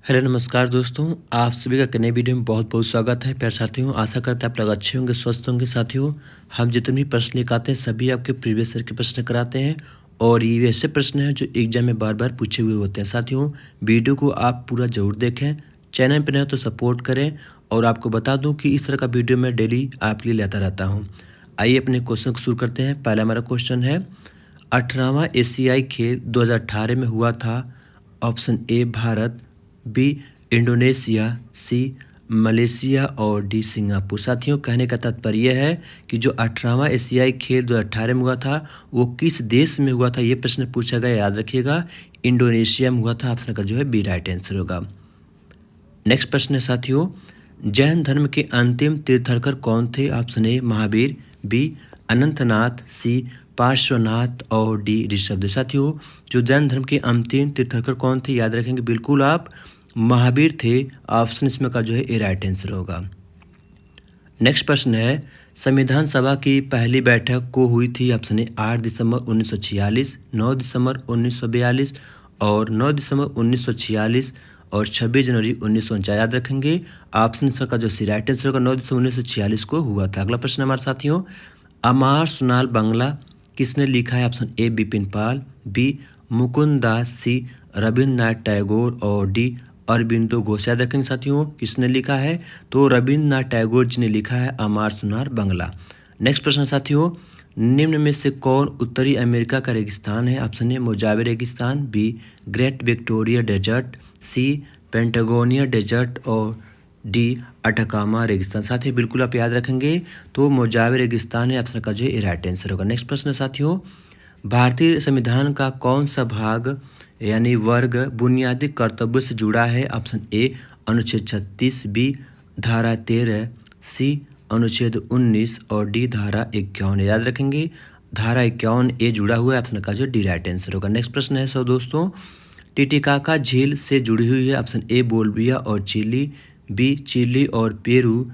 Hello नमस्कार दोस्तों, आप सभी का नए वीडियो में बहुत बहुत स्वागत है। प्यारे साथियों, आशा करते हैं आप लोग अच्छे होंगे, स्वस्थ होंगे। साथियों, हम जितने भी प्रश्न लेकर आते हैं सभी आपके प्रीवियस ईयर के प्रश्न कराते हैं और ये ऐसे प्रश्न हैं जो एग्जाम में बार बार पूछे हुए होते हैं। साथियों, वीडियो को आप पूरा जरूर देखें, चैनल पर नहीं हो तो सपोर्ट करें और आपको बता दूँ कि इस तरह का वीडियो मैं डेली आपके लिए लाता रहता हूँ। आइए अपने क्वेश्चन को शुरू करते हैं। पहला हमारा क्वेश्चन है, 18वां एशियाई खेल 2018 में हुआ था। Option A Bharat, B Indonesia, C Malaysia और डी सिंगापुर। साथियों, कहने का तात्पर्य है कि जो 18वां एशियाई खेल 2018 में हुआ था वो किस देश में हुआ था, ये प्रश्न पूछा गया। याद रखिएगा, इंडोनेशिया में हुआ था। ऑप्शन का जो है बी राइट आंसर होगा। नेक्स्ट प्रश्न है साथियों, जैन धर्म के अंतिम तीर्थंकर कौन थे? Option A Mahavir, B Anantnath, C Parshvanath और डी ऋषभदेव। साथियों, जो जैन धर्म के अंतिम तीर्थंकर कौन थे, याद रखेंगे बिल्कुल आप, महावीर थे। ऑप्शन इसमें का जो है ए राइट आंसर होगा। नेक्स्ट प्रश्न है, संविधान सभा की पहली बैठक को हुई थी? ऑप्शन ए 8 दिसंबर 1946, 9 दिसंबर 1942 और 9 दिसंबर 1946 और 26 जनवरी 1949। याद रखेंगे, ऑप्शन का जो सी राइट आंसर होगा 9 दिसंबर 1946 को हुआ था। अगला प्रश्न हमारे साथियों, अमार सुनाल बांग्ला किसने लिखा है? Option A Bipin Pal, B Mukund Das, C Rabindranath Tagore और डी अरबिंदो घोष। याद रखेंगे साथियों, किसने लिखा है? तो रविन्द्रनाथ टैगोर जी ने लिखा है अमार सुनार बांग्ला। नेक्स्ट प्रश्न साथियों, निम्न में से कौन उत्तरी अमेरिका का रेगिस्तान है? ऑप्शन ए मोजावे रेगिस्तान, B great Victoria desert, C Patagonia desert और डी अटाकामा रेगिस्तान। साथियों, बिल्कुल आप याद रखेंगे, तो मोजावे रेगिस्तान है। ऑप्शन का जो है राइट आंसर होगा। नेक्स्ट प्रश्न साथियों, भारतीय संविधान का कौन सा भाग यानी वर्ग बुनियादी कर्तव्य से जुड़ा है? ऑप्शन ए अनुच्छेद 36, बी धारा 13, सी अनुच्छेद 19 और डी धारा 51। याद रखेंगे, धारा 51 ए जुड़ा हुआ है। ऑप्शन का जो डी राइट आंसर होगा। नेक्स्ट प्रश्न है सो दोस्तों, टिटिकाका झील से जुड़ी हुई है? ऑप्शन ए बोलिविया और चिली, बी चिली और पेरू,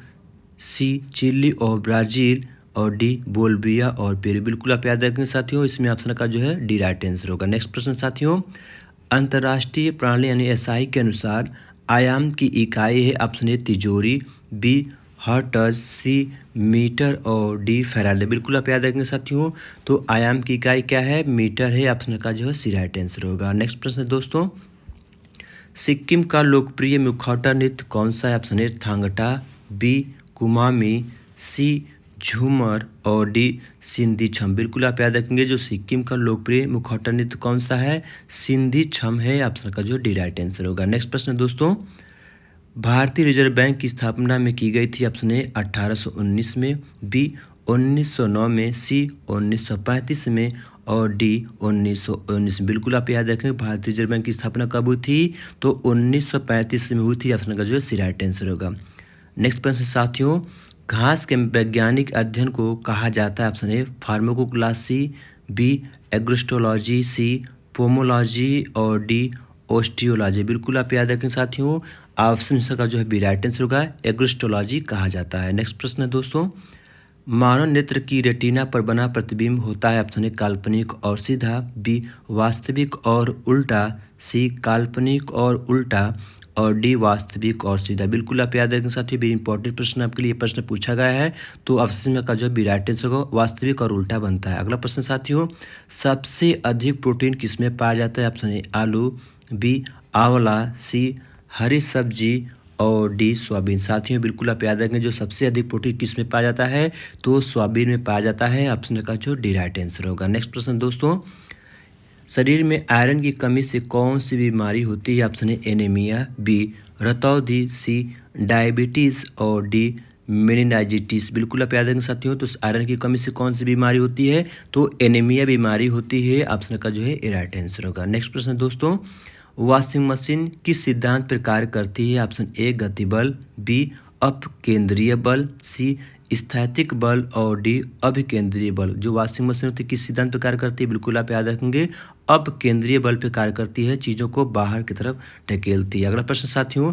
सी चिली और ब्राज़ील और डी बोलिविया और पेरू। बिल्कुल आप याद रखेंगे साथियों, इसमें ऑप्शन का जो है डी राइट आंसर होगा। नेक्स्ट प्रश्न साथियों, अंतर्राष्ट्रीय प्रणाली यानी एसआई के अनुसार आयाम की इकाई है? ऑप्शन ए तिजोरी, बी हर्ट्ज, सी मीटर और डी फैराडे। बिल्कुल आप याद रखेंगे साथियों, तो आयाम की इकाई क्या है? मीटर है। ऑप्शन का जो है सी राइट आंसर होगा। नेक्स्ट प्रश्न दोस्तों, सिक्किम का लोकप्रिय मुखौटा नृत्य कौन सा है? ऑप्शन ए थांगटा, बी कुमामी, सी झूमर और डी सिंधी छम। बिल्कुल आप याद रखेंगे, जो सिक्किम का लोकप्रिय मुखौटा नृत्य कौन सा है? सिंधी छम है। ऑप्शन का जो डी राइट आंसर होगा। नेक्स्ट प्रश्न दोस्तों, भारतीय रिजर्व बैंक की स्थापना में की गई थी? ऑप्शन ए 1819 में, बी 1909 में, सी 1935 में और डी 1919। बिल्कुल आप याद रखें, भारतीय रिजर्व बैंक की स्थापना कब हुई थी? तो 1935 में हुई थी। ऑप्शन का जो है सी राइट आंसर होगा। नेक्स्ट प्रश्न साथियों, घास के वैज्ञानिक अध्ययन को कहा जाता है? Option A pharmacognosy, B agrostology, C pomology और डी ओस्टियोलॉजी। बिल्कुल आप याद रखें साथियों, ऑप्शन का जो है बी राइट आंसर होगा, एग्रोस्टोलॉजी कहा जाता है। नेक्स्ट प्रश्न है दोस्तों, मानव नेत्र की रेटिना पर बना प्रतिबिंब होता है? ऑप्शन ए काल्पनिक और सीधा, बी वास्तविक और उल्टा, सी काल्पनिक और उल्टा और डी वास्तविक और सीधा। बिल्कुल आप याद रखें साथियों, भी इंपॉर्टेंट प्रश्न आपके लिए प्रश्न पूछा गया है, तो ऑप्शन में का जो है बी राइट आंसर होगा, वास्तविक और उल्टा बनता है। अगला प्रश्न साथियों, सबसे अधिक प्रोटीन किसमें पाया जाता है? ऑप्शन ए आलू, बी आंवला, सी हरी सब्जी और डी सोयाबीन। साथियों, बिल्कुल आप याद रखें, जो सबसे अधिक प्रोटीन किस में पाया जाता है? तो सोयाबीन में पाया जाता है। ऑप्शन का जो डी राइट आंसर होगा। नेक्स्ट प्रश्न दोस्तों, शरीर में आयरन की कमी से कौन सी बीमारी होती है? ऑप्शन ए एनीमिया, बी रतौंधी, सी डायबिटीज़ और डी मेनिंजाइटिस। बिल्कुल आप याद रखेंगे साथियों, तो आयरन की कमी से कौन सी बीमारी होती है? तो एनीमिया बीमारी होती है। ऑप्शन का जो है ए राइट आंसर होगा। नेक्स्ट प्रश्न दोस्तों, वॉशिंग मशीन किस सिद्धांत पर कार्य करती है? ऑप्शन ए गति बल, बी अपकेंद्रीय बल, सी स्थैतिक बल और डी अभिकेंद्रीय बल। जो वॉशिंग मशीन होती है किस सिद्धांत पर कार्य करती है? बिल्कुल आप याद रखेंगे, अपकेंद्रीय बल पर कार्य करती है, चीज़ों को बाहर की तरफ ढकेलती है। अगला प्रश्न साथियों,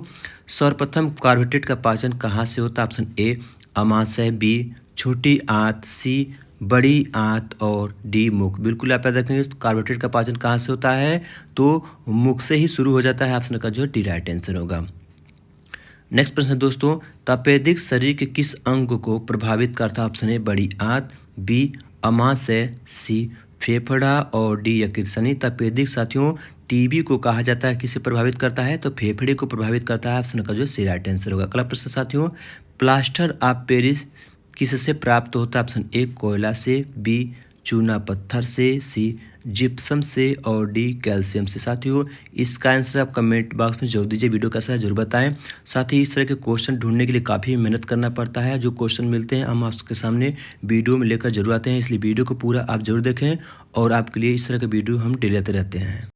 सर्वप्रथम कार्बोहाइड्रेट का पाचन कहाँ से होता है? ऑप्शन ए अमाशय, बी छोटी आंत, सी बड़ी आंत और डी मुख। बिल्कुल आप याद रखेंगे कार्बोहाइड्रेट का पाचन कहाँ से होता है, तो मुख से ही शुरू हो जाता है। ऑप्शन का जो डी राइट आंसर होगा। नेक्स्ट प्रश्न है दोस्तों, तपेदिक शरीर के किस अंग को प्रभावित करता है? ऑप्शन ए बड़ी आंत, बी अमाशय, सी फेफड़ा और डी यकृत। यानी तपेदिक साथियों टीबी को कहा जाता है किसे प्रभावित करता है, तो फेफड़े को प्रभावित करता है। ऑप्शन का जो सी राइट आंसर होगा। अगला प्रश्न साथियों, प्लास्टर ऑफ पेरिस किससे प्राप्त होता है? ऑप्शन ए कोयला से, बी चूना पत्थर से, सी जिप्सम से और डी कैल्शियम से। साथियों इसका आंसर आप कमेंट बॉक्स में जरूर दीजिए। वीडियो कैसा है जरूर बताएं। साथ ही इस तरह के क्वेश्चन ढूंढने के लिए काफ़ी मेहनत करना पड़ता है। जो क्वेश्चन मिलते हैं हम आपके सामने वीडियो में लेकर जरूर आते हैं, इसलिए वीडियो को पूरा आप जरूर देखें और आपके लिए इस तरह के वीडियो हम डेली लाते रहते हैं।